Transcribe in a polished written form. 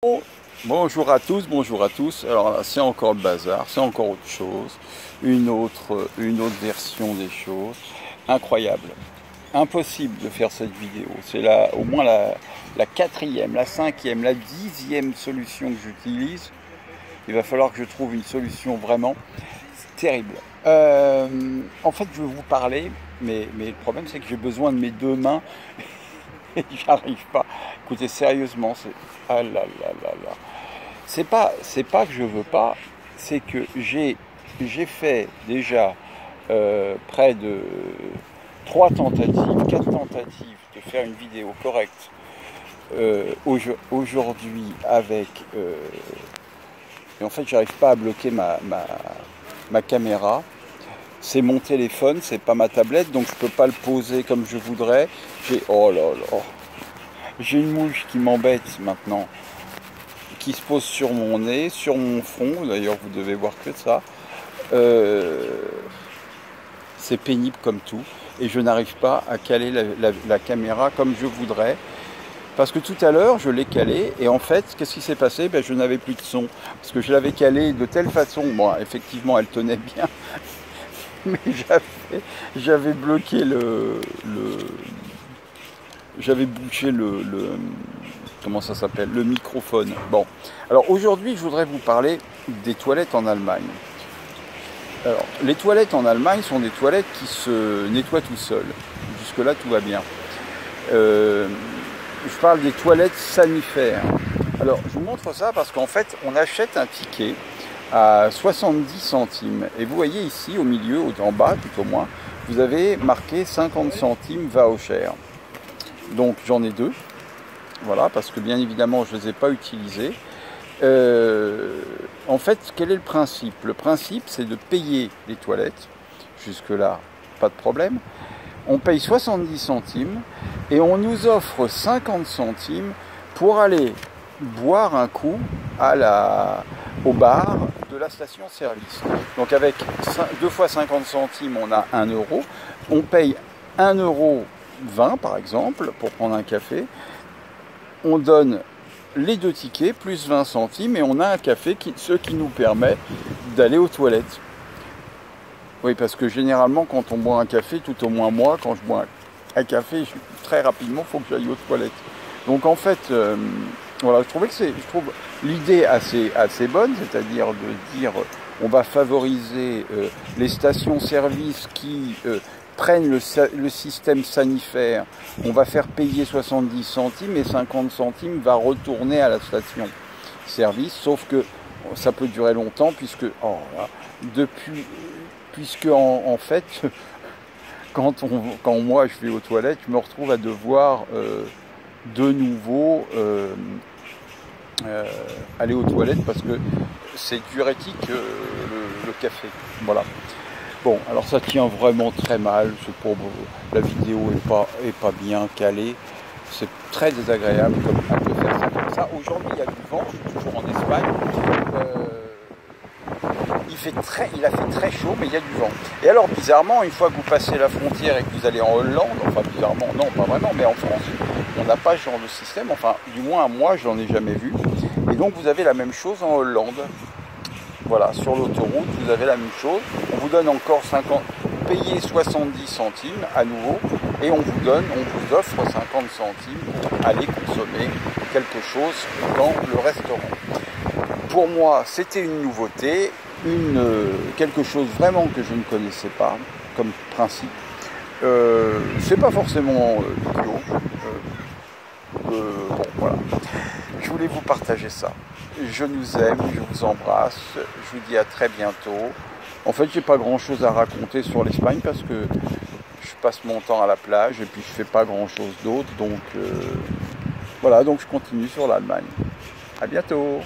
Bon, bonjour à tous, bonjour à tous. Alors là, c'est encore le bazar, c'est encore autre chose, une autre version des choses. Incroyable, impossible de faire cette vidéo. C'est là au moins la quatrième, la cinquième, la 10e solution que j'utilise. Il va falloir que je trouve une solution vraiment terrible. En fait, je vais vous parler, mais le problème c'est que j'ai besoin de mes deux mains. J'arrive pas. Écoutez, sérieusement, c'est... Ah là là là là. C'est pas que je veux pas, c'est que j'ai fait déjà près de 3 tentatives, 4 tentatives de faire une vidéo correcte aujourd'hui avec... et en fait, j'arrive pas à bloquer ma caméra. C'est mon téléphone, c'est pas ma tablette, donc je peux pas le poser comme je voudrais. Oh là là, j'ai une mouche qui m'embête maintenant, qui se pose sur mon nez, sur mon front. D'ailleurs, vous devez voir que ça. C'est pénible comme tout, et je n'arrive pas à caler la caméra comme je voudrais. Parce que tout à l'heure, je l'ai calé, et en fait, qu'est-ce qui s'est passé? Je n'avais plus de son, parce que je l'avais calé de telle façon, bon, effectivement, elle tenait bien, mais j'avais bloqué j'avais bouché comment ça s'appelle, le microphone. Bon, alors aujourd'hui, je voudrais vous parler des toilettes en Allemagne. Alors, les toilettes en Allemagne sont des toilettes qui se nettoient tout seuls. Jusque-là, tout va bien. Je parle des toilettes sanitaires. Alors, je vous montre ça parce qu'en fait, on achète un ticket à 70 centimes. Et vous voyez ici, au milieu, en bas, tout au moins, vous avez marqué 50 centimes voucher. Donc, j'en ai deux. Voilà, parce que bien évidemment, je ne les ai pas utilisés. En fait, quel est le principe? Le principe, c'est de payer les toilettes. Jusque-là, pas de problème. On paye 70 centimes et on nous offre 50 centimes pour aller boire un coup au bar de la station-service. Donc avec 2 fois 50 centimes, on a 1 euro. On paye 1,20 € par exemple pour prendre un café. On donne les 2 tickets plus 20 centimes et on a un café, ce qui nous permet d'aller aux toilettes. Oui, parce que généralement, quand on boit un café, tout au moins moi, quand je bois un café, très rapidement, il faut que j'aille aux toilettes. Donc en fait, voilà, je trouve l'idée assez bonne, c'est-à-dire de dire on va favoriser les stations-service qui prennent le système sanitaire, on va faire payer 70 centimes et 50 centimes va retourner à la station-service, sauf que ça peut durer longtemps puisque en fait, quand moi je vais aux toilettes, je me retrouve à devoir de nouveau aller aux toilettes parce que c'est diurétique le café. Voilà. Bon, alors ça tient vraiment très mal. La vidéo est pas bien calée. C'est très désagréable de faire ça comme ça. Aujourd'hui, il y a du vent. Je suis toujours en Espagne. Il a fait très chaud, mais il y a du vent. Et alors, bizarrement, une fois que vous passez la frontière et que vous allez en Hollande, enfin bizarrement, non, pas vraiment, mais en France, on n'a pas ce genre de système. Enfin, du moins, moi, je n'en ai jamais vu. Et donc, vous avez la même chose en Hollande. Voilà, sur l'autoroute, vous avez la même chose. On vous donne encore 50, payez 70 centimes à nouveau, et on vous offre 50 centimes pour aller consommer quelque chose dans le restaurant. Pour moi, c'était une nouveauté, quelque chose vraiment que je ne connaissais pas comme principe. C'est pas forcément idiot. Bon, voilà. Je voulais vous partager ça. Je vous aime, je vous embrasse, je vous dis à très bientôt. En fait, j'ai pas grand chose à raconter sur l'Espagne parce que je passe mon temps à la plage et puis je fais pas grand chose d'autre. Donc voilà, donc je continue sur l'Allemagne. À bientôt.